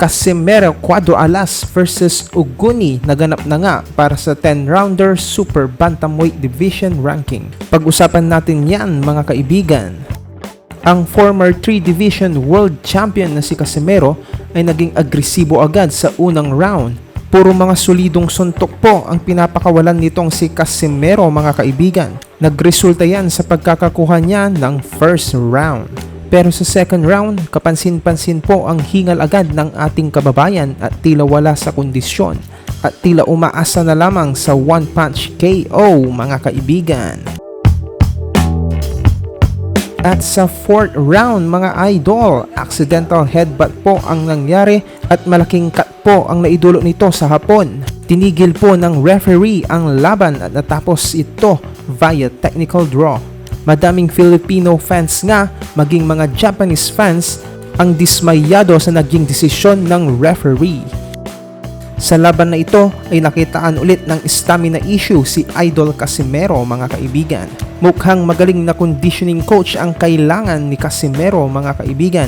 Casimero Cuadro Alas versus Uguni naganap na nga para sa 10-rounder Super Bantamweight Division ranking. Pag-usapan natin yan mga kaibigan. Ang former 3-division world champion na si Casimero ay naging agresibo agad sa unang round. Puro mga solidong suntok po ang pinapakawalan nitong si Casimero mga kaibigan. Nagresulta yan sa pagkakakuha niya ng first round. Pero sa second round, kapansin-pansin po ang hingal agad ng ating kababayan at tila wala sa kondisyon at tila umaasa na lamang sa one-punch KO mga kaibigan. At sa fourth round mga idol, accidental headbutt po ang nangyari at malaking cut po ang naidulot nito sa hapon. Tinigil po ng referee ang laban at natapos ito via technical draw. Madaming Filipino fans nga, maging mga Japanese fans, ang dismayado sa naging desisyon ng referee. Sa laban na ito ay nakitaan ulit ng stamina issue si Idol Casimero mga kaibigan. Mukhang magaling na conditioning coach ang kailangan ni Casimero mga kaibigan